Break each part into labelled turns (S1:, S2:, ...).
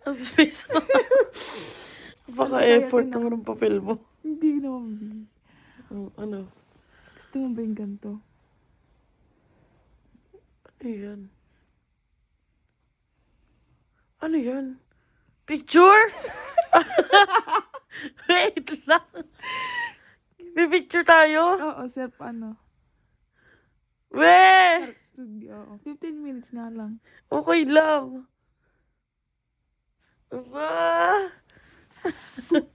S1: Ang space mo. Napaka-effort naman ang papel mo.
S2: Hindi naman.
S1: Ano?
S2: Gusto mo ba yung ganito?
S1: Ayan. Ano yan? Picture? Wait lang. May picture tayo?
S2: Oo, self
S1: Weh!
S2: Self studio. 15 minutes nga lang.
S1: Okay lang. Aba!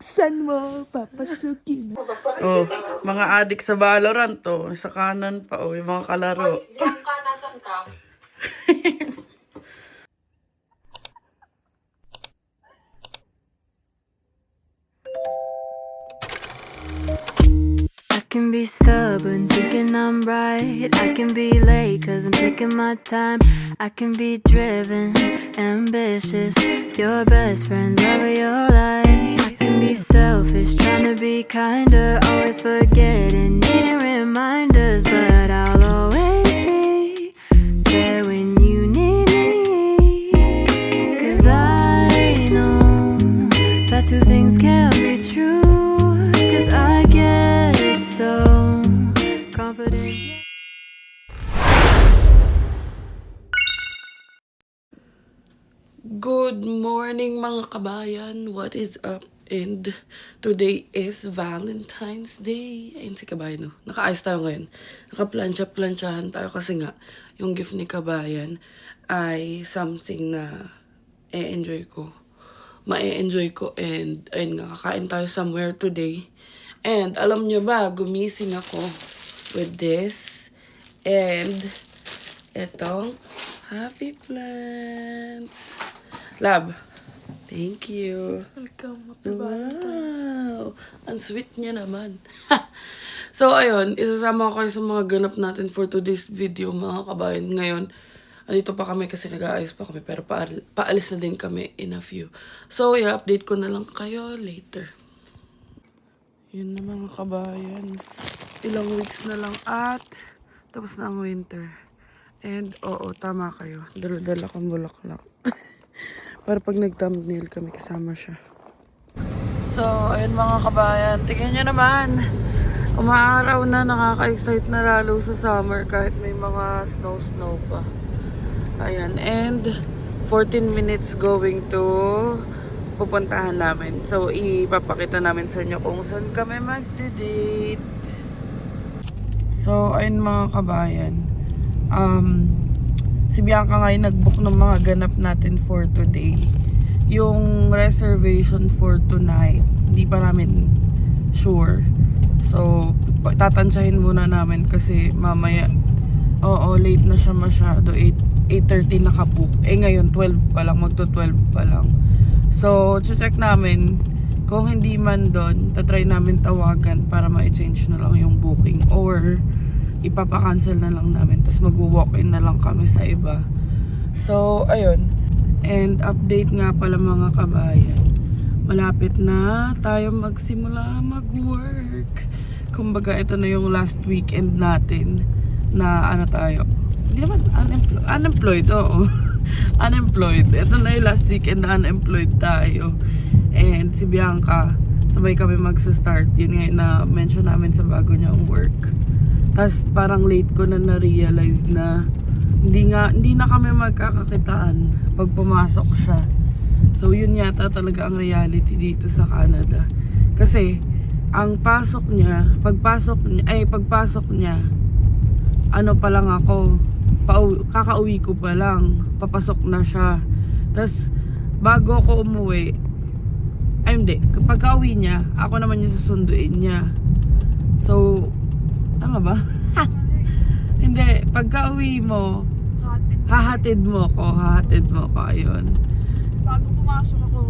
S2: Saan mo papasukin?
S1: Oh, mga adik sa Valorant to. Sa kanan pa, oh, yung mga kalaro.
S3: Diyan ka, nasan ka?
S4: I can be stubborn, thinking I'm right. I can be late, cause I'm taking my time. I can be driven, ambitious. Your best friend, love of your life. I can be selfish, trying to be kinder. Always forgetting, needing reminders. But I'll always be there when you need me. Cause I know that two things can't be true. Cause I get so confident.
S1: Good morning mga kabayan. What is up? And today is Valentine's Day. Ayun si kabayan, no? Nakaayos tayo ngayon. Nakaplansya-plansyahan tayo kasi nga yung gift ni kabayan ay something na e-enjoy ko. Ma-enjoy ko and ayun nga, kakain tayo somewhere today. And alam nyo ba, gumising ako with this and etong happy plants. Lab, thank you.
S2: Welcome. Happy Valentine's.
S1: Wow! Ang sweet niya naman. So, ayun, isasama ko kayo sa mga ganap natin for today's video, mga kabayan. Ngayon, andito pa kami kasi nag-aayos pa kami, pero paalis na din kami in a few. So, i-update ko na lang kayo later. Yun na mga kabayan. Ilang weeks na lang at tapos na ang winter. And, oo, tama kayo. Dala-dala kong bulaklak. Para pag nag-thumbnail kami, kasama siya. So, ayun mga kabayan. Tingnan nyo naman. Umaaraw na, nakaka-excite na lalo sa summer kahit may mga snow pa. Ayan. And, 14 minutes going to pupuntahan namin. So, ipapakita namin sa inyo kung saan kami magde-date. So, ayun mga kabayan. Si Bianca ngayon nag-book ng mga ganap natin for today. Yung reservation for tonight, hindi pa namin sure. So, tatansyahin muna namin kasi mamaya, late na siya masyado. 8:30 nakabook. Ngayon, 12 pa lang, magto-12 pa lang. So, check namin. Kung hindi man doon, tatry namin tawagan para ma-change na lang yung booking. Or, ipapa-cancel na lang namin. Tapos mag-walk-in na lang kami sa iba. So, ayun. And update nga pala mga kabayan. Malapit na tayo magsimula mag-work. Kumbaga, ito na yung last weekend natin na ano tayo. Hindi naman unemployed, oo. Unemployed. Ito na yung last weekend na unemployed tayo. And si Bianca, sabay kami magsa-start. Yun nga na mention namin sa bago niyang work. Tapos parang late ko na na-realize na hindi na kami magkakakitaan pag pumasok siya. So yun yata talaga ang reality dito sa Canada. Kasi ang pagpasok niya, ano pa lang ako, kakauwi ko pa lang, papasok na siya. Tapos bago ako umuwi, pagka-uwi niya, ako naman yung susunduin niya. So, tama ba? Hindi, pagka-uwi mo, hahatid mo ko, ayun.
S2: Bago pumasok ako,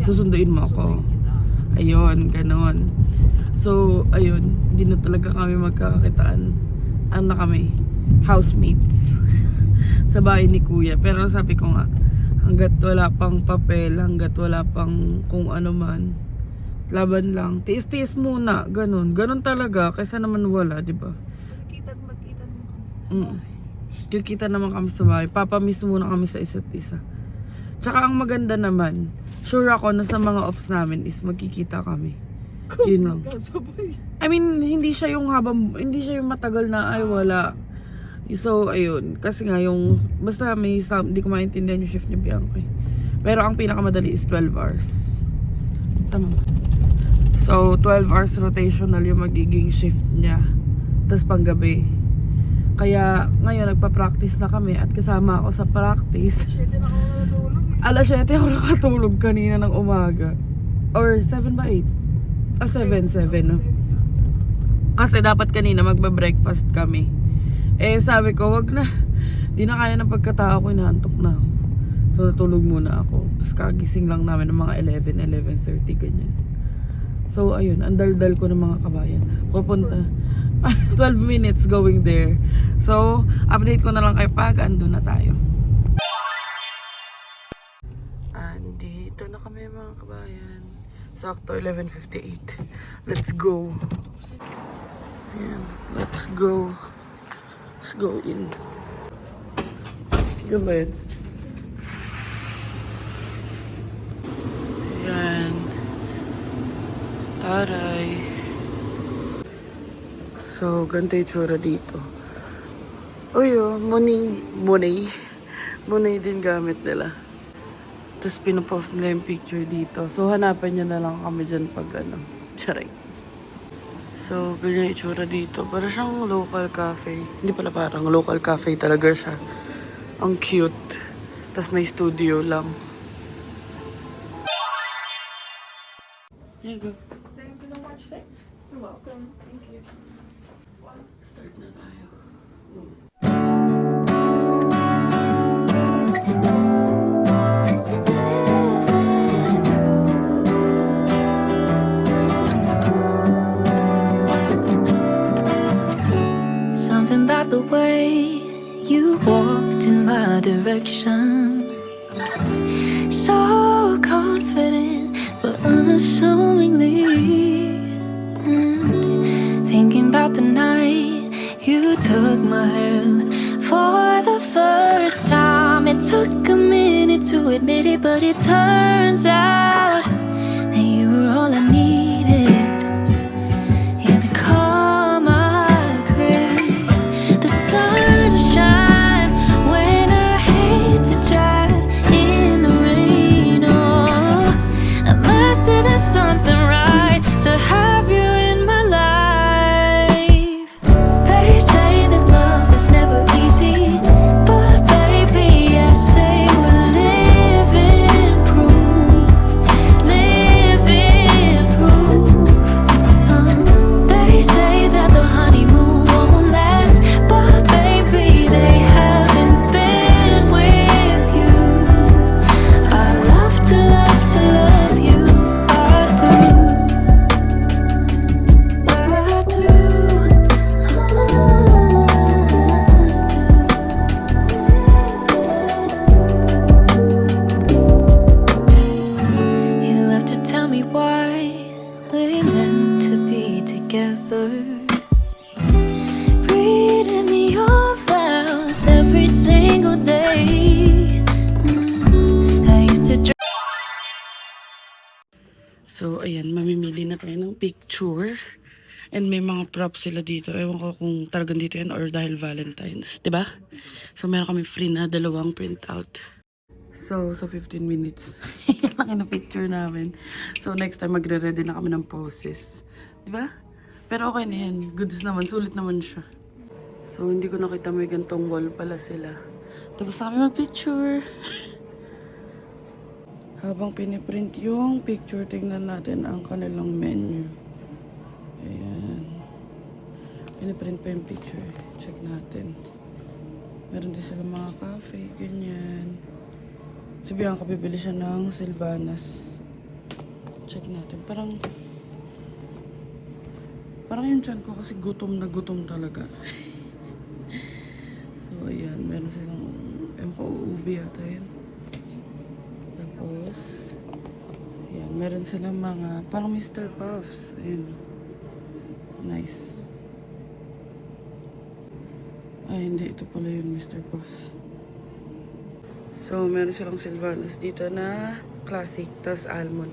S1: Susunduin mo ako. Ayun, ganon. So, ayun, hindi na talaga kami magkakakitaan. Ano na kami? Housemates. Sa bahay ni Kuya. Pero sabi ko nga, hanggat wala pang papel, hanggat wala pang kung ano man, laban lang. Tiis-tiis muna. Ganon. Ganon talaga. Kaysa naman wala, di ba?
S2: magkita naman kami.
S1: Kikita naman kami sa bahay. Papamiss muna kami sa isa't isa. Tsaka ang maganda naman, sure ako na sa mga offs namin is magkikita kami. Yun lang.
S2: Kasabay.
S1: I mean, hindi siya yung matagal na ay wala. So, ayun. Kasi nga yung, basta hindi ko maintindihan yung shift ni Bianca. Pero ang pinakamadali is 12 hours. Tama ba? So, 12 hours rotational yung magiging shift niya. Tapos panggabi. Kaya ngayon nagpa-practice na kami at kasama ako sa practice.
S2: 7 na ako natulog eh.
S1: Alas 7 ako nakatulog kanina ng umaga. Or 7 ba 8? 7 no? Kasi dapat kanina magbe-breakfast kami. Eh sabi ko, wag na. Di na kaya ng pagkatao ko, inaantok na ako. So natulog muna ako. Tapos kagising lang namin ng mga 11:30 ganyan. So ayun, ang daldal ko ng mga kabayan. Pupunta 12 minutes going there. So update ko na lang kayo pag andun na tayo. Andito na kami mga kabayan. Sakto 11:58. Let's go. Ayan, let's go. Let's go in. Diyan ba yun? Ayan. Taray. So, ganito yung tsura dito. Uy, oh, money din gamit nila. Tapos pinapost nila yung picture dito. So, hanapan nyo na lang kami dyan pag ano. Charay. So, ganyan yung itsura dito. Para siyang local cafe. Hindi pala parang local cafe talaga siya. Ang cute. Tapos may studio lang. There you go.
S2: Thank you so much, Fitz. You're welcome. Thank you.
S1: Start na tayo.
S4: Something about the way you walked in my direction, so confident but unassumingly. And thinking about the night you took my hand for the first time. It took a minute to admit it, but it turns out that you were all I needed. Yeah, the calm I crave, the sunshine when I hate to drive in the rain. Oh, I must have done something right to have you in my life. They say that love is never easy, but baby, I say we're living proof, living proof. They say that the honeymoon won't last, but baby, they haven't been with you. I love to love you. I do. I do. You love to tell me why we're meant to be together. Reading me your vows every single day. I used to dream.
S1: So, ayan, mamimili na tayo ng picture. And may mga props sila dito. Ewan ko kung talagang dito yan or dahil Valentine's. 'Di ba? So, meron kami free na 2 printout. So, 15 minutes. Laki na picture namin. So, next time magre-ready na kami ng poses. 'Di ba? Pero okay na yan. Goods naman. Sulit naman siya. So, hindi ko nakita may gantong wall pala sila. Tapos na kami mag-picture. Habang piniprint yung picture, tingnan natin ang kanilang menu. Ayan. Piniprint pa yung picture. Check natin. Meron din sila mga cafe, ganyan. Si Bianca, bibili siya ng Sylvanas. Check natin. Parang yung tiyan ko kasi gutom na gutom talaga. So, ayan. Meron silang ubi yata yun. Tapos, ayan. Meron silang mga parang Mr. Puffs. Ayan. Nice. Ay, hindi. Ito pala yung Mr. Puffs. So, So, meron silang Sylvanas dito na classic, tas almond.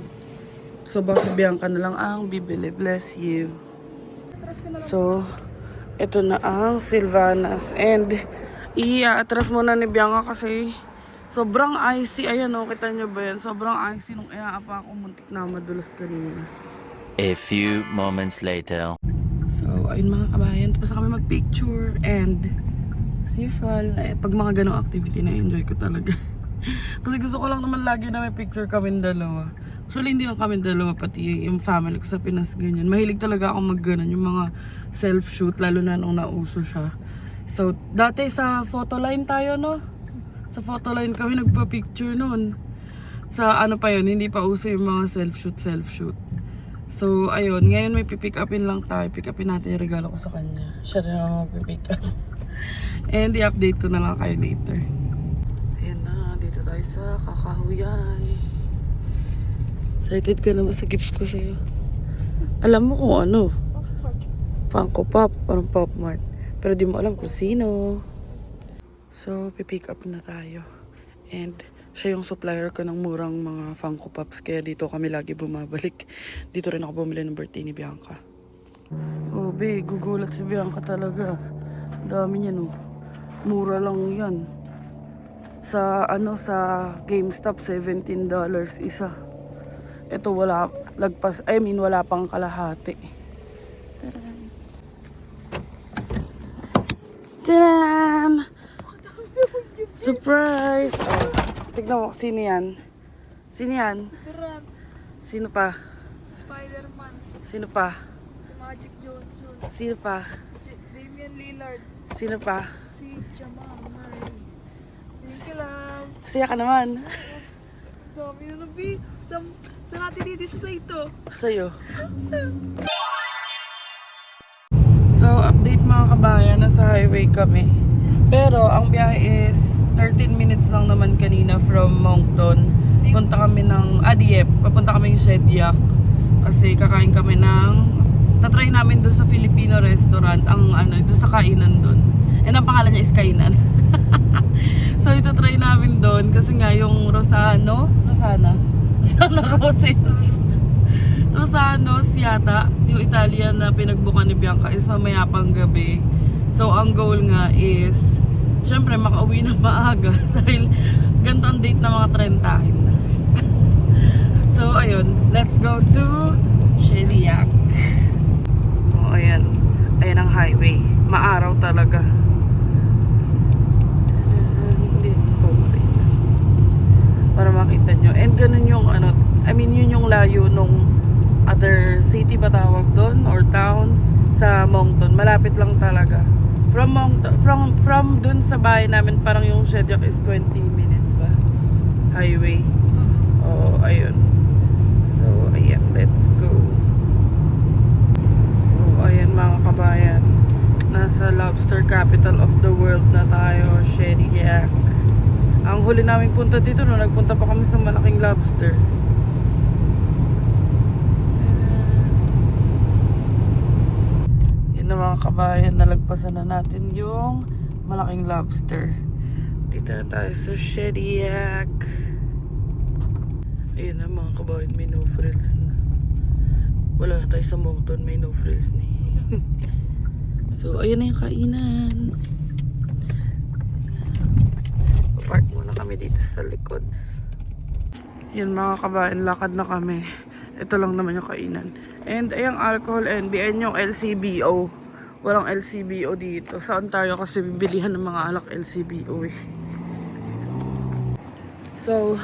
S1: So, baka si Bianca na lang ang bibili. Bless you. So, ito na ang Sylvanas. And, i-atras muna ni Bianca kasi sobrang icy. Ayan o, kita nyo ba yan? Sobrang icy nung iaapa ako. Muntik na madulas kanina.
S3: A few moments later.
S1: So, ayun mga kabayan. Tapos na kami mag-picture. And, as usual, pag mga ganong activity na enjoy ko talaga. Kasi gusto ko lang naman lagi na may picture kami dalawa. Actually, hindi lang kami dalawa, pati yung family ko sa Pinas, ganyan. Mahilig talaga ako mag-ganon, yung mga self-shoot, lalo na nung nauso siya. So, dati sa photo line tayo, no? Sa photo line kami nagpa-picture noon. Sa ano pa yun, hindi pa uso yung mga self-shoot. So, ayun, ngayon may pipick upin lang tayo. Pick upin natin yung regalo ko sa kanya. Siya rin ang magpipick up. And i-update ko na lang kayo later. Ayan na, dito tayo sa Kakahuyan. Excited ka na ba sa gifts ko sa'yo? Alam mo kung ano? Funko Pop, parang Pop Mart. Pero di mo alam kung sino. So, pipick up na tayo. And siya yung supplier ko ng murang mga Funko Pops. Kaya dito kami lagi bumabalik. Dito rin ako bumili ng birthday ni Bianca. Oh, be, gugulat si Bianca talaga. Dami niyan, oh. Mura lang yan. Sa, sa GameStop, $17 isa. Ito wala, wala pang kalahati. Tadaan! Surprise! Oh, tignan mo, sino yan? Sino yan?
S2: Durant.
S1: Sino pa?
S2: Spider-Man.
S1: Sino pa?
S2: Si Magic Johnson.
S1: Sino pa?
S2: Si Damian Lillard.
S1: Sino pa?
S2: Si Jamal Murray. Thank you lang.
S1: Siya ka naman.
S2: Dami na nabi. Saan natin i-display ito?
S1: Sa'yo. So, update mga kabayan, nasa highway kami. Pero, ang biyahe is 13 minutes lang naman kanina from Moncton. Punta kami ng Dieppe. Papunta kami yung Shediac. Kasi kakain kami ng... Tatry namin doon sa Filipino restaurant. Ang doon sa kainan doon. And ang pangalan niya is Kainan. So, itatry namin doon. Kasi nga yung Rosana Rosanos yata, yung Italian na pinagbukan ni Bianca is mamaya pang gabi. So, ang goal nga is, syempre, makauwi na maaga dahil ganito ang date na mga 30 na. So, ayun, let's go to Shediac. Oh, ayan. Ayan ang highway. Maaraw talaga. Hindi, focus ina. Para makita nyo. And ganun yung yun yung layo nung other city ba tawag doon or town sa Moncton. Malapit lang talaga. From Moncton, from doon sa bahay namin, parang yung Shediac is 20 minutes ba? Highway. Oh, ayun. So, ayan, let's go. Oh, ayan mga kabayan. Nasa lobster capital of the world na tayo, Shediac. Ang huli naming punta dito, no, nagpunta pa kami sa malaking lobster. Yun na mga kabayan, nalagpasan na natin yung malaking lobster. Dito na tayo sa Shediac. Ayun na mga kabayan, may no frills na. Wala na tayo sa Moncton, may no frills na. So, ayun na yung kainan. Park muna kami dito sa likod. Yun mga kabayan, lakad na kami. Ito lang naman yung kainan. And ayang alcohol NBN yung LCBO. Walang LCBO dito. Sa Ontario kasi bibilihan ng mga alak LCBO eh. So,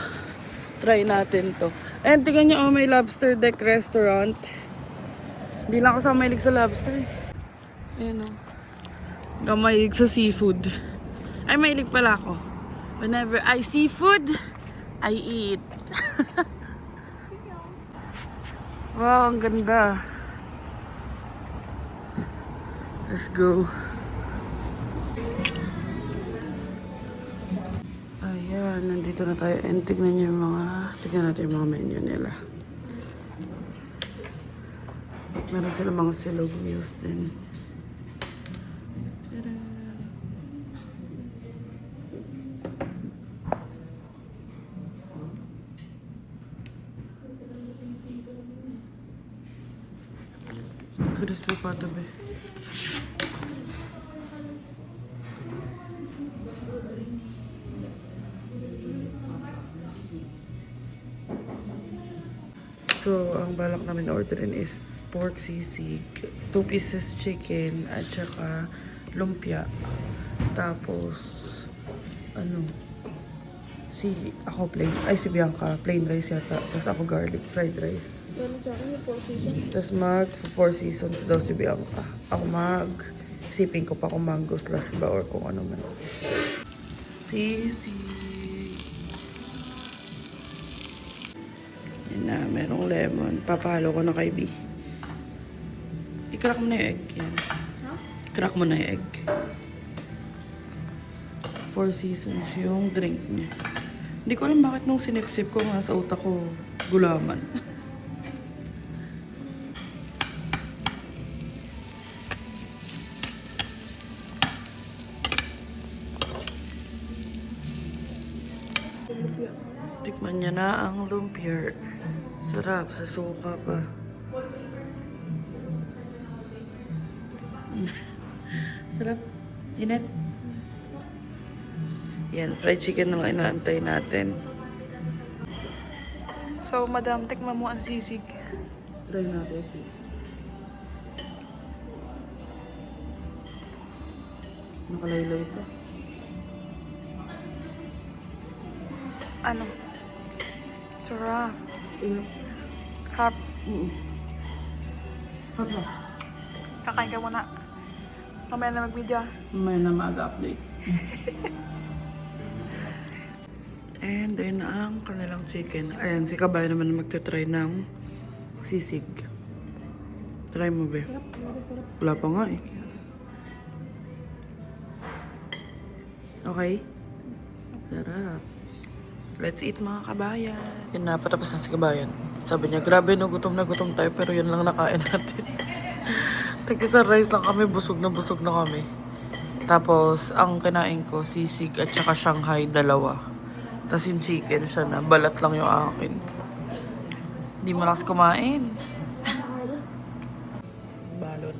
S1: try natin to. And tingnan nyo, may lobster deck restaurant. Hindi lang ako sa mahilig sa lobster. Ayan o. Hindi ako mahilig sa seafood. Ay, mahilig pala ako. Whenever I see food, I eat. Wow, ang ganda. Let's go. Ayan, nandito na tayo. And tignan natin yung mga menu nila. Meron sila mga silog meals din. Crispy pa ito, be. So, ang balak namin orderin is pork sisig, 2 pieces chicken, at saka lumpia. Tapos, si Bianca, plain rice yata. Tapos ako garlic fried rice.
S2: Ano sa akin yung 4 seasons?
S1: Tapos four seasons daw si Bianca. Ako isipin ko pa kung mango slash ba or kung ano man. Sisig. Yan na, merong lemon. Papahalo ko na kay B. I-crack mo na yung egg. Yan. Crack mo na yung egg. 4 seasons yung drink niya. Hindi ko alam bakit nung sinipsip ko nga sa utak ko gulaman. Tikman niya na ang lumpia. Sarap, sa suka pa. Sarap. Init. Yan, fried chicken na lang inaantay natin.
S2: So, madam, tikman mo ang sisig.
S1: Try natin sis. Nakalaylay pa.
S2: Ano? Sarap.
S1: Init.
S2: Hap.
S1: Papa.
S2: Kakain ka muna. Mamaya na mag-video.
S1: May na mag-update. And then ang kanilang chicken. Ayan, si Kabay naman na magta-try ng sisig. Try mo, be. Wala pa nga eh. Okay? Sarap. Let's eat mga kabayan. Yun na, patapos na si Kabayan. Sabi niya, grabe no, gutom na tayo pero yun lang nakain natin. Tag-isa rice lang kami, busog na kami. Tapos, ang kinain ko, sisig at saka Shanghai, 2. Tapos yung chicken, siya na. Balat lang yung akin. Hindi malakas kumain. Balot.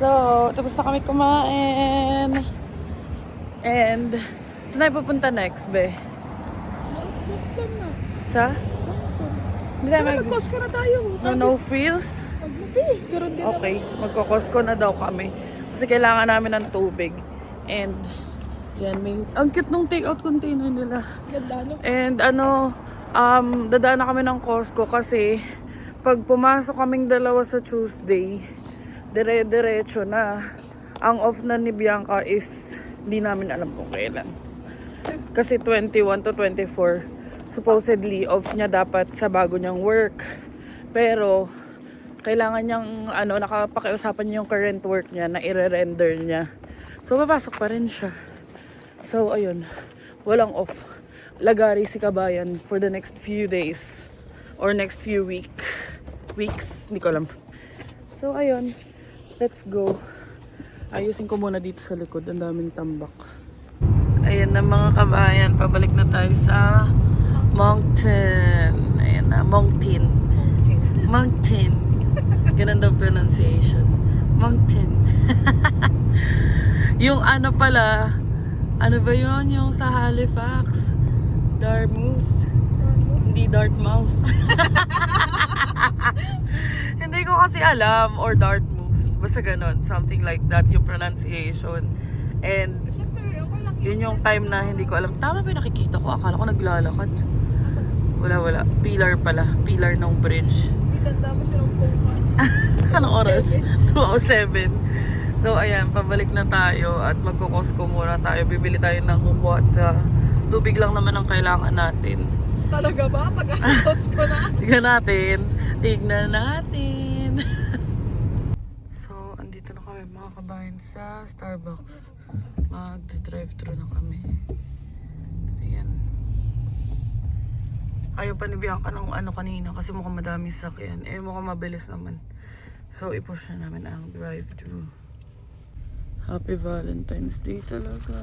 S1: So, tapos na kami kumain. And, saan tayo pupunta next, be? Sa? Hindi tayo
S2: Mag-Costco na tayo.
S1: No frills?
S2: Maglupi. Garon din
S1: Okay, magko-Costco na daw kami. Kasi kailangan namin ng tubig. And, yan, ang cute nung take-out container nila.
S2: Ganda, no?
S1: And dadaan na kami ng Costco kasi pag pumasok kaming dalawa sa Tuesday, dire-diretso na. Ang off na ni Bianca is, hindi namin alam kung kailan. Kasi 21 to 24, supposedly off niya dapat sa bago niyang work. Pero, kailangan niyang, nakapakiusapan niya yung current work niya na i-render niya. So, papasok pa rin siya. So, ayun. Walang off. Lagari si Kabayan for the next few days. Or next few weeks. Hindi ko alam. So, ayun. Let's go. Ayusin ko muna dito sa likod. Ang daming tambak. Ayan na mga kabayan. Pabalik na tayo sa Moncton. Ayan na. Moncton. Ganun daw pronunciation. Moncton. Yung pala, ano ba yun? Yung sa Halifax. Dartmouth. Hindi Dartmouth. Hindi ko kasi alam. Or Dartmouth. Basta ganun. Something like that yung pronunciation. And yun yung time na hindi ko alam. Tama ba yung nakikita ko? Akala ko naglalakad. Wala. Pillar pala. Pillar ng bridge.
S2: Itanda mo siya ng pungka.
S1: Anong oras? 2:07. So, ayan, pabalik na tayo at magko-Costco muna tayo. Bibili tayo ng kuko at tubig lang naman ang kailangan natin.
S2: Talaga ba? Pag-asa Costco na?
S1: Tignan natin. So, andito na kami mga kabayan sa Starbucks. Mag-drive-thru na kami. Ayan. Ayaw pa ni Bianca ng kanina kasi mukhang madami sasakyan. Mukhang mabilis naman. So, i-push na namin ang drive-thru. Happy Valentine's Day talaga.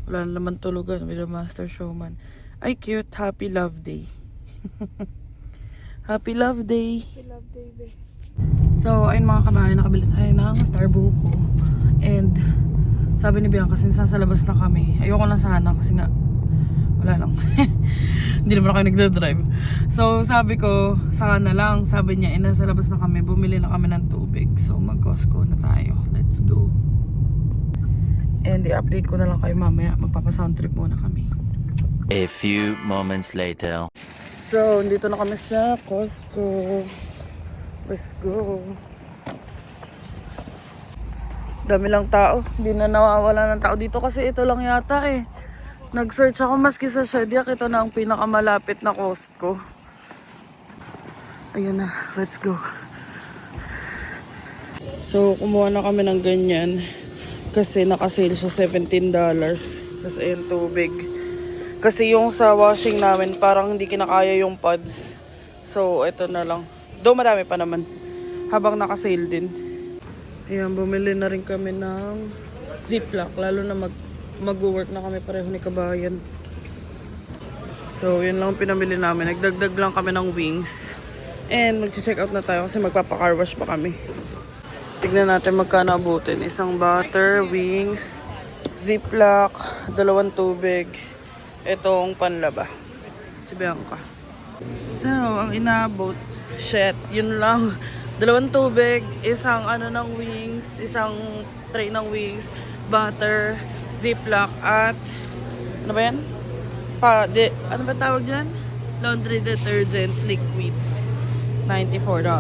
S1: Wala na naman tulugan with the Master Showman. Ay, cute. Happy Love Day. Happy Love Day.
S2: I love David.
S1: So, ayun mga kabayan, nakabili tayo ng Starbucks. And, sabi ni Bianca, since nasa labas na kami, ayoko lang sana kasi nga, wala lang. Hindi naman ako nagdadrive. So, sabi ko, saka na lang. Sabi niya, nasa labas na kami, bumili na kami ng tubig. So, mag-Costco na tayo. Let's go. And, i-update ko na lang kayo mamaya. Magpapa-sound trip muna kami.
S3: A few moments later.
S1: So, dito na kami sa Costco. Let's go. Dami lang tao. Hindi na nawawala ng tao dito kasi ito lang yata eh. Nag-search ako maski sa Shediac. Ito na ang pinakamalapit na Costco. Ayun na. Let's go. So, kumuha na kami ng ganyan. Kasi naka-sale siya $17. Tapos ayun, tubig. Kasi yung sa washing namin, parang hindi kinakaya yung pods. So, ito na lang. Though marami pa naman. Habang naka-sale din. Ayan, bumili na rin kami ng Ziploc. Lalo na mag-work na kami pareho ni Kabayan. So, yun lang pinamili namin. Nagdagdag lang kami ng wings. And mag-check out na tayo kasi magpapa-car wash pa kami. Tignan natin magkano abutin. Isang butter, wings, Ziploc, 2 tubig. Itong panlaba. Si Bianca. So, ang inabot, shit, yun lang. 2 tubig, isang ano ng wings, isang tray ng wings, butter, Ziploc, at ano ba yan? Ano ba tawag dyan? Laundry detergent liquid. $94.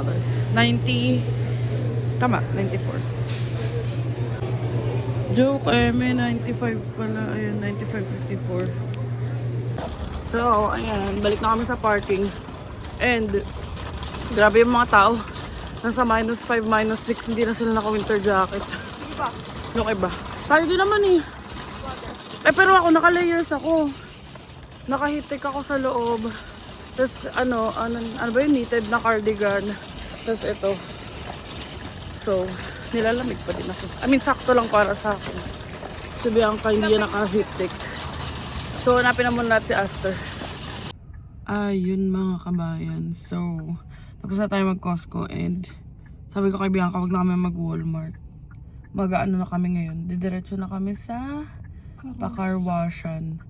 S1: 90, tama, 94. Joke, may 95 pala. Ayan, 95.54. So, ayan, balik na kami sa parking. And, grabe yung mga tao. Nasa -5, -6, hindi na sila naka-winter jacket.
S2: Iba.
S1: Yung iba. Tayo din naman eh. Pero ako, naka-layers ako. Naka-heattech ako sa loob. Tapos, ano ba yun? Knitted na cardigan. Tapos, ito. So, nilalamig pa din ako. I mean, sakto lang para sa akin. Sabi ang hindi yan naka-heattech. So, hanapin na muna natin si Aster. Ayun mga kabayan. So, tapos na tayo mag-Costco and sabi ko kay Bianca, wag na kami mag-Walmart. Mag-ano na kami ngayon. Didiretso na kami sa pa-car washan.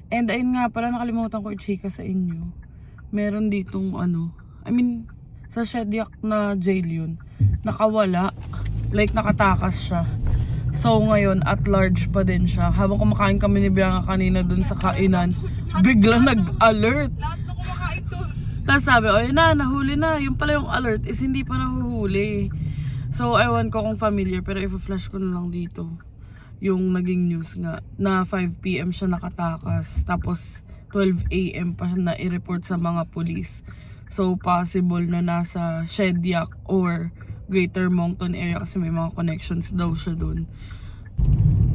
S1: And ayun nga pala, nakalimutan ko i-chika sa inyo. Meron ditong sa Shediac na jail yun. Nakawala. Like nakatakas siya. So ngayon, at large pa din siya. Habang kumakain kami ni Bianca kanina dun sa kainan, bigla nag-alert.
S2: Lahat na kumakain doon.
S1: Tapos sabi, oh yun na, nahuli na. Yung pala yung alert is hindi pa nahuhuli. So, ewan ko kung familiar, pero i-flash ko na lang dito. Yung naging news nga, na 5 PM siya nakatakas. Tapos, 12 AM pa siya na i-report sa mga police. So, possible na nasa Shediac or Greater Moncton area kasi may mga connections daw siya dun.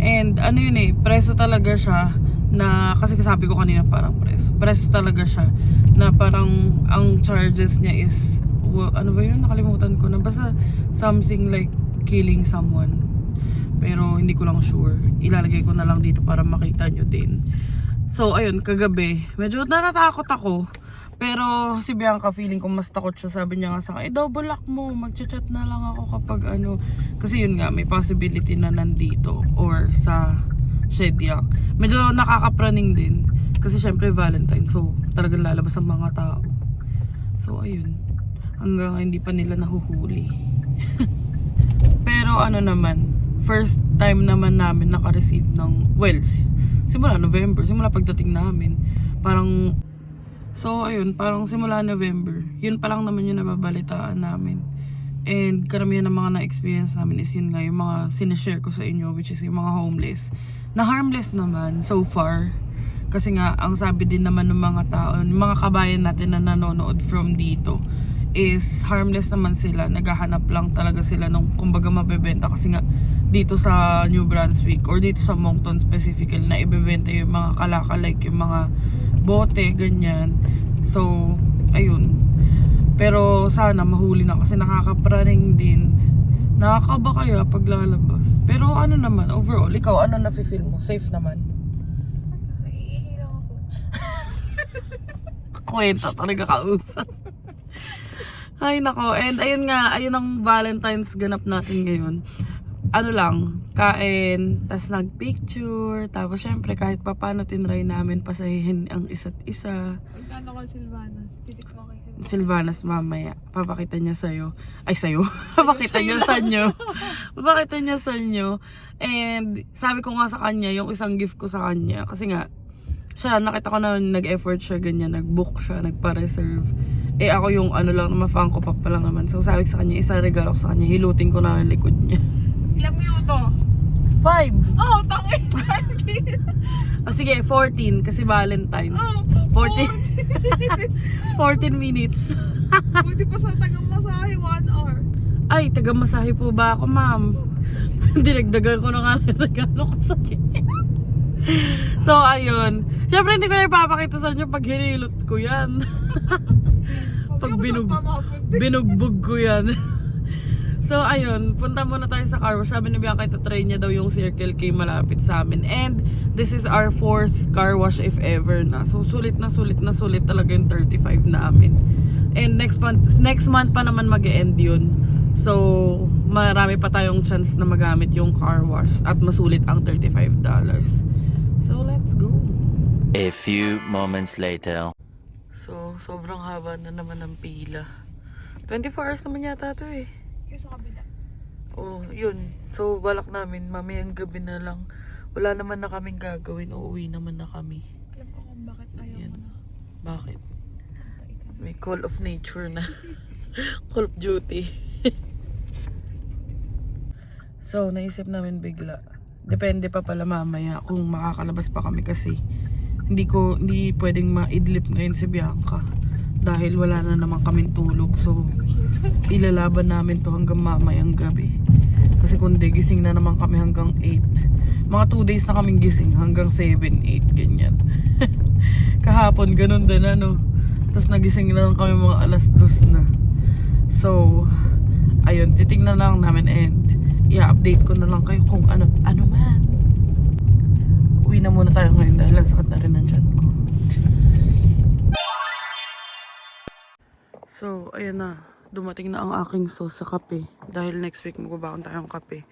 S1: And ano yun eh, preso talaga siya na, kasi sabi ko kanina parang preso talaga siya na parang ang charges niya is, ano ba yun, nakalimutan ko na, basta something like killing someone, pero hindi ko lang sure. Ilalagay ko na lang dito para makita nyo din. So ayun, kagabi medyo natatakot ako. Pero si Bianca, feeling ko mas takot siya. Sabi niya nga sa akin, double lock mo, mag-chat na lang ako kapag ano. Kasi yun nga, may possibility na nandito or sa Shediac. Medyo nakakapraning din. Kasi syempre Valentine, so talagang lalabas ang mga tao. So ayun, hanggang hindi pa nila nahuhuli. Pero ano naman, first time naman namin naka-receive ng, well, simula November, simula pagdating namin. Parang, so ayun, parang simula November, yun pa lang naman yung nababalitaan namin. And karamihan ng mga na-experience namin is yun nga, yung mga sinashare ko sa inyo, which is yung mga homeless. Na harmless naman so far. Kasi nga, ang sabi din naman ng mga tao, yung mga kabayan natin na nanonood from dito, is harmless naman sila. Naghahanap lang talaga sila nung kumbaga mabebenta. Kasi nga, dito sa New Brunswick or dito sa Moncton specifically, na ibebenta yung mga kalaka, like yung mga bote, ganyan. So, ayun. Pero sana mahuli na kasi nakakapraning din. Nakakaba kaya pag lalabas. Pero ano naman, overall, ikaw, ano na-feel mo? Safe naman?
S2: Naiihi lang ako.
S1: Kwenta talaga kausap. Ay nako, and ayun nga, ayun ang Valentine's ganap natin ngayon. Ano lang, kain, tas nagpicture, tapos syempre kahit papano tinry namin pasahihin ang isa't isa.
S2: Magkano ka Silvanas? Titik mo kay
S1: Silvanas mamaya, papakita niya sa'yo. Ay sa'yo, papakita niya sa inyo. Papakita niya sa inyo. And sabi ko nga sa kanya, yung isang gift ko sa kanya, kasi nga, siya, nakita ko na nag-effort siya ganyan, nag-book siya, nagpa-reserve. Eh ako yung ano lang, ma-fan ko pa lang naman. So sabi ko sa kanya, isa regalo ko sa kanya, hilutin ko na ang likod niya.
S2: Ilang minuto?
S1: 5!
S2: Oh, tangin!
S1: O sige, 14 kasi Valentine's.
S2: Oh,
S1: 14 14 minutes.
S2: Buti pa sa tagang masahe, 1 hour.
S1: Ay, taga-masahe po ba ako, ma'am? Dinagdagan ko na nga ng regalo ko sa kanya. So, ayun. Siyempre, hindi ko na ipapakita sa inyo pag hinilot ko yan. Pag binugbog ko yan. So, ayun. Punta muna tayo sa car wash. Sabi ni Bianca, ito-try niya daw yung Circle K malapit sa amin. And, this is our 4th car wash if ever na. So, sulit na sulit talaga yung 35 namin. And next month pa naman mag-e-end yun. So, marami pa tayong chance na magamit yung car wash at masulit ang $35. So, let's go.
S3: A few moments later.
S1: So, sobrang haba na naman ng pila. 24 hours naman yata to eh.
S2: Yung sa kabila.
S1: Oh, yun. So, balak namin, mamayang gabi na lang. Wala naman na kaming gagawin. Uuwi naman na kami.
S2: Alam ko kung bakit ayaw
S1: Yan.
S2: mo na.
S1: Bakit?
S2: Patay ka na.
S1: May call of nature na. Call of duty. So, naisip namin bigla. Depende pa pala mamaya kung makakalabas pa kami kasi hindi pwedeng maidlip ngayon si Bianca dahil wala na naman kaming tulog. So, ilalaban namin to hanggang mamayang gabi. Kasi kundi gising na naman kami hanggang 8. Mga 2 days na kaming gising hanggang 7, 8, ganyan. Kahapon, ganun din ano. Tapos nagising na lang kami mga alas 2 na. So, ayun, titignan lang namin and i-update ko na lang kayo kung ano man. Uwi na muna tayo ngayon dahil ang sakit na rin ng tiyan ko. So, ayan na. Dumating na ang aking sauce sa kape. Dahil next week magbabaon tayong kape.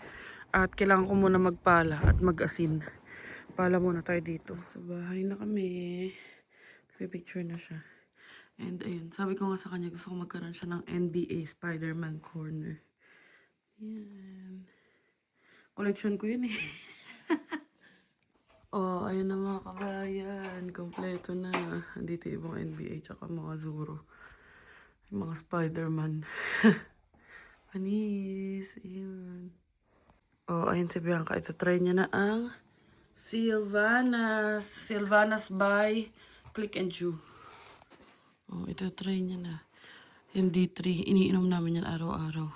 S1: At kailangan ko muna magpala at mag-asin. Pala muna tayo dito. Sa bahay na kami. Picture na siya. And ayun, sabi ko nga sa kanya, gusto ko magkaroon siya ng NBA Spider-Man corner. Yan. Collection ko yun eh. Oh, ayun na mga kabayan. Kompleto na. Andito yung ibang NBA tsaka mga Zoro. Yung mga Spider-Man. Panis. Ayun. Oh, ayun si Bianca. Ito, try niya na ang Sylvanas. Sylvanas by Click and Chew. Oh, ito, try niya na. Yung D3. Iniinom namin yan araw-araw.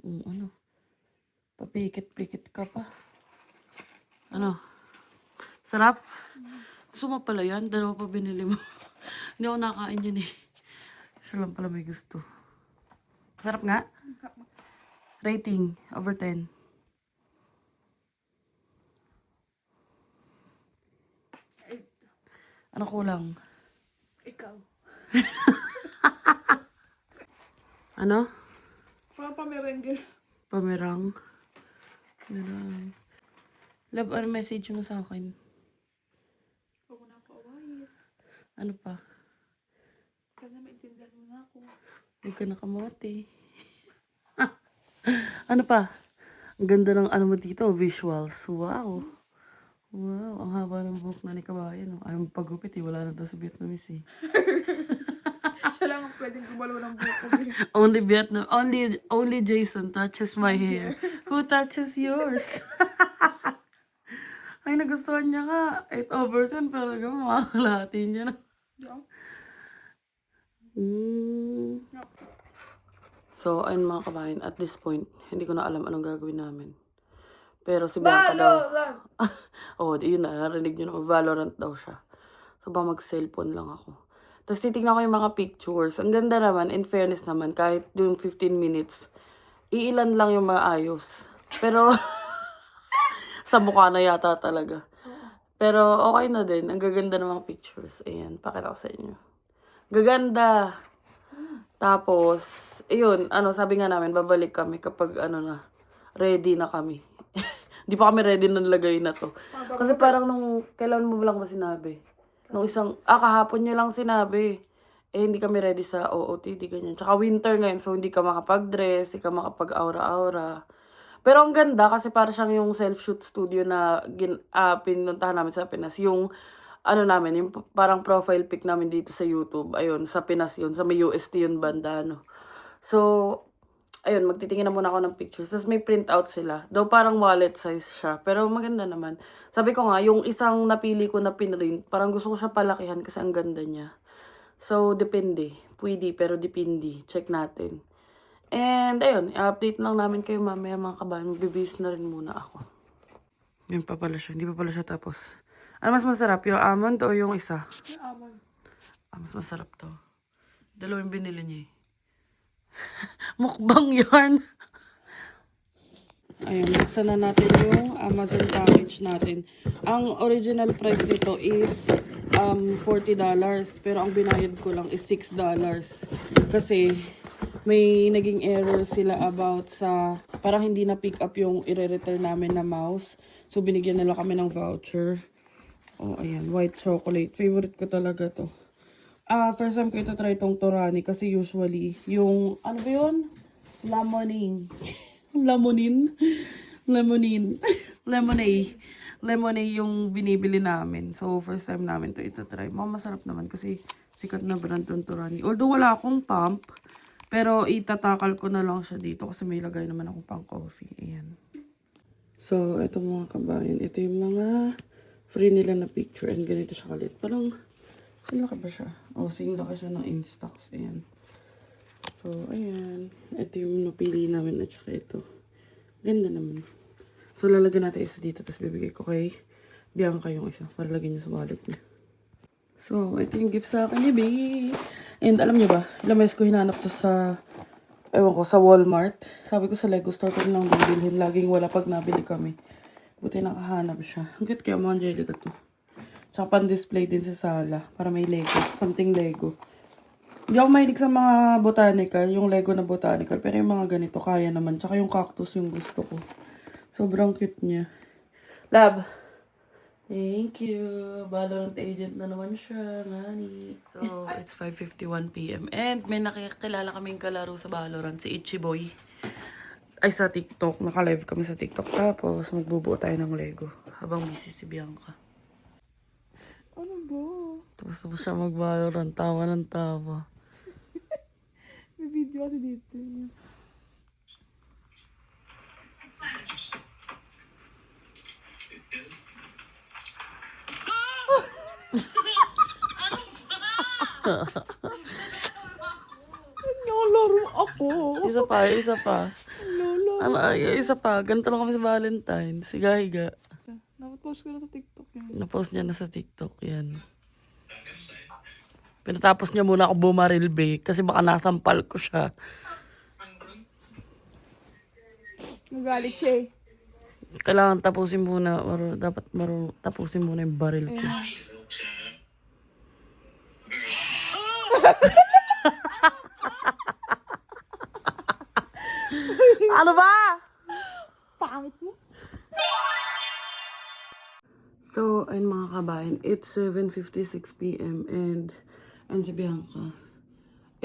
S1: Ano? Papikit-pikit ka pa. Ano? Sarap? Gusto mo pala yan? Dalawa pa binili mo. Hindi ako nakain yan eh. Isa lang pala may gusto. Sarap nga? Rating, over 10. Ano kulang?
S2: Ikaw.
S1: Ano?
S2: Parang pamerengge.
S1: Pamirang. Pamirang. Love, ano message mo sa akin?
S2: Huwag mo na ako awayin.
S1: Ano pa?
S2: Kaya maintindihan mo na ako.
S1: Huwag ka nakamote. Ano pa? Ang ganda ng ano mo dito, visuals. Wow. Wow, ang haba ng buhok na ni Kabayan. Ayaw magpagupit eh. Wala na daw sa Vietnamese eh.
S2: Siya lang ang pwedeng gumalaw ng buhok ko.
S1: Only Vietnam, only Jason touches my hair. Who touches yours? Ay, nagustuhan niya ka. 8/10, pero makakalahati niya na.
S2: Yeah.
S1: So, ayun mga kabayan, at this point, hindi ko na alam anong gagawin namin. Pero si Bianca daw. Oh, yun na, narinig nyo na, Valorant daw siya. So, ba mag-cellphone lang ako. Tapos titignan ko yung mga pictures. Ang ganda naman, in fairness naman, kahit yung 15 minutes, iilan lang yung maayos. Pero, sa mukha na yata talaga. Pero okay na din. Ang gaganda ng mga pictures. Ayan, pakita ko sa inyo. Gaganda. Tapos, ayun, sabi nga namin, babalik kami kapag ready na kami. Di pa kami ready ng lagay na to. Kasi parang kailan mo lang ba sinabi? Kahapon niya lang sinabi. Hindi kami ready sa OOTD, ganyan. Tsaka winter ngayon, so hindi ka makapag-dress, hindi ka makapag-aura-aura. Pero ang ganda kasi para siyang yung self-shoot studio na pinuntahan namin sa Pinas. Yung namin, yung parang profile pic namin dito sa YouTube. Ayun, sa Pinas yun. Sa may UST yun banda, So, ayun, magtitingin na muna ako ng pictures. Tapos may printout sila. Daw parang wallet size siya. Pero maganda naman. Sabi ko nga, yung isang napili ko na pinrint, parang gusto ko siya palakihan kasi ang ganda niya. So, depende. Pwede, pero depende. Check natin. And, ayun, i-update lang namin kayo mamaya mga kabayan. Magbibis na rin muna ako. Yun pa pala siya. Hindi pa pala siya tapos. Ano mas masarap? Yung almond o yung isa?
S2: Almond.
S1: Mas masarap to. Dalawang binili niya eh. Mukbang yarn. Ayun, buksan na natin yung Amazon package natin. Ang original price nito is $40. Pero ang binayad ko lang is $6. Kasi may naging error sila about sa parang hindi na pick up yung i-return namin na mouse. So binigyan nila kami ng voucher. Oh, ayan, white chocolate. Favorite ko talaga to. First time ko ito try itong Torani kasi usually yung, ano ba yun? Lamoning. Lamonin? Lemonine. Lemonade. Lemonade yung binibili namin. So, first time namin ito try. Masarap naman kasi sikat na brand tong Torani. Although wala akong pump, pero itatakal ko na lang siya dito kasi may lagay naman akong pang coffee. Ayan. So, ito mga kabayan. Ito yung mga free nila na picture and ganito siya kalit. Parang, sinlaki ba siya? Sinlaki siya ng Instax. Ayan. So, ayan. Ito yung napili namin at saka ito. Ganda naman. So, lalagyan natin isa dito. Tapos bibigay ko kay Bianca yung isa. Para lagyan niya sa wallet niya. So, ito yung gift sa akin ni Bae. And alam niyo ba, ilang beses ko hinanap to sa, sa Walmart. Sabi ko sa Lego store ko lang bibilhin. Laging wala pag nabili kami. Buti nakahanap siya. Ang cute kaya mga Angelica to. Tsaka pan-display din sa sala. Para may Lego. Something Lego. Hindi ako mahilig sa mga botanical. Yung Lego na botanical. Pero yung mga ganito, kaya naman. Tsaka yung cactus yung gusto ko. Sobrang cute niya. Love. Thank you. Valorant agent na naman siya. Nani. So, it's 5:51 p.m. And may nakikilala kaming kalaro sa Valorant. Si Ichiboy. Ay, sa TikTok. Naka-live kami sa TikTok. Tapos, magbubuo tayo ng Lego. Habang busy si Bianca.
S2: Ano ba?
S1: Gusto mo siya mag-Valorant. Tawa ng tawa.
S2: May video kasi dito. Nalaro ako.
S1: Isa pa.
S2: Lolo.
S1: Isa pa. Ganito lang kami sa Valentine's. Higa-higa.
S2: Napost ko na sa TikTok yan.
S1: Napost niya na sa TikTok yan. Pinatapos niya muna ako bumaril, be. Kasi baka nasampal ko siya.
S2: Magalit siya eh.
S1: Kailangan tapusin muna. Tapusin muna yung baril ko. Ano ba?
S2: Pangit mo.
S1: So, ayun mga kabayan, it's 7:56 p.m. and si Bianca.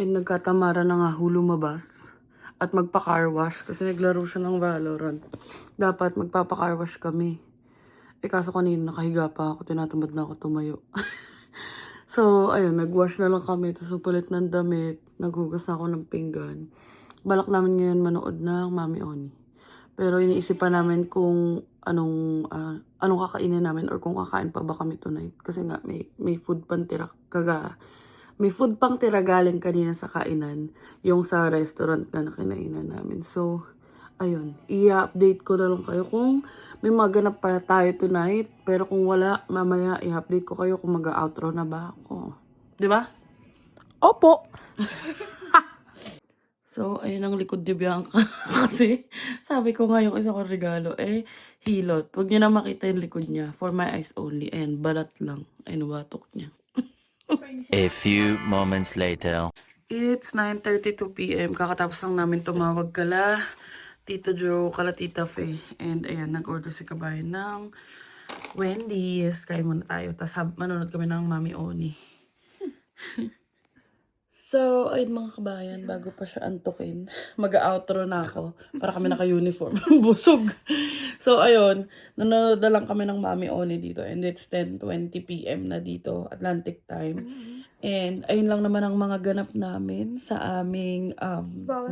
S1: And nagkatamara na nga lumabas at magpa-car wash kasi naglaro siya ng Valorant. Dapat magpapa-car wash kami. Kaso kanina nakahiga pa ako, tinatamad na ako tumayo. So, ayun, nag-wash na lang kami, tapos upalit ng damit, naghugas na ako ng pinggan. Balak namin ngayon manood ng Mami Oni. Pero iniisip pa namin kung anong kakainin namin or kung kakain pa ba kami tonight. Kasi nga, may food pang tira galing kanina sa kainan. Yung sa restaurant na kinainan namin. So, ayun. I-update ko na lang kayo kung may maganap pa tayo tonight. Pero kung wala, mamaya i-update ko kayo kung mag-outro na ba ako. Diba?
S2: Opo.
S1: So, ayun ang likod ni Bianca. Kasi, sabi ko nga yung isa kong regalo, hilot. Huwag niyo na makita yung likod niya. For my eyes only. Ayan, balat lang. Ayun, batok niya.
S3: A few moments later.
S1: It's 9:32 p.m. Kakatapos lang namin tumawag kala Tito Joe, kala Tita Faye. And ayan, nag-order si Kabayan ng Wendy's. Kain muna tayo. Tapos manonood kami ng Mami Oni. So, ayun mga kabayan, bago pa siya antukin, mag-outro na ako para kami naka-uniform. Busog. So, ayun, nanonood na lang kami ng Mami Oni dito and it's 10:20 p.m. na dito, Atlantic time. And ayun lang naman ang mga ganap namin sa aming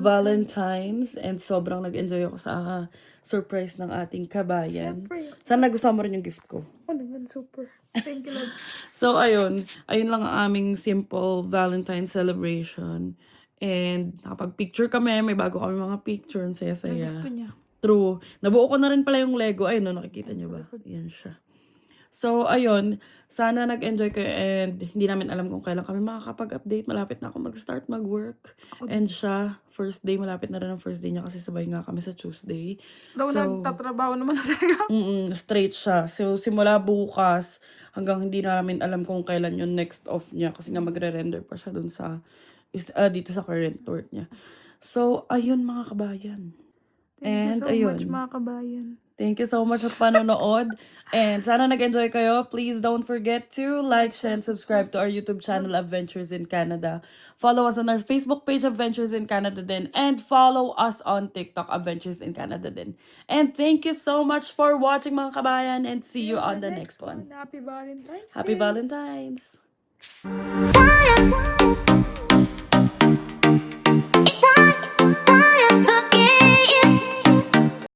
S1: Valentine's and sobrang nag-enjoy ako sa surprise ng ating kabayan.
S2: Siyempre.
S1: Sana gusto mo rin yung gift ko.
S2: Oh naman, super. Thank you, Lord.
S1: So, ayun lang ang aming simple Valentine's celebration. And nakapag-picture kami, may bago kami mga picture, ang saya-saya.
S2: Gusto niya.
S1: True. Nabuo ko na rin pala yung Lego. Ayun, no, nakikita niyo ba? Yan siya. So, ayun, sana nag-enjoy kayo and hindi namin alam kung kailan kami makakapag-update. Malapit na ako mag-start mag-work. And siya, first day, malapit na rin ang first day niya kasi sabay nga kami sa Tuesday.
S2: Daw nagtatrabaho naman na talaga.
S1: Straight siya. So, simula bukas hanggang hindi namin alam kung kailan yung next off niya kasi nga magre-render pa siya dun sa, dito sa current work niya. So, ayun mga kabayan.
S2: Thank you so
S1: ayun.
S2: much, mga kabayan.
S1: Thank you so much sa panonood. And sana nag-enjoy kayo. Please don't forget to like, share, and subscribe to our YouTube channel, Adventures in Canada. Follow us on our Facebook page, Adventures in Canada din. And follow us on TikTok, Adventures in Canada din. And thank you so much for watching mga kabayan. And see you on the next one.
S2: Happy Valentine's
S1: Happy
S2: Day.
S1: Valentine's!
S4: Valentine's.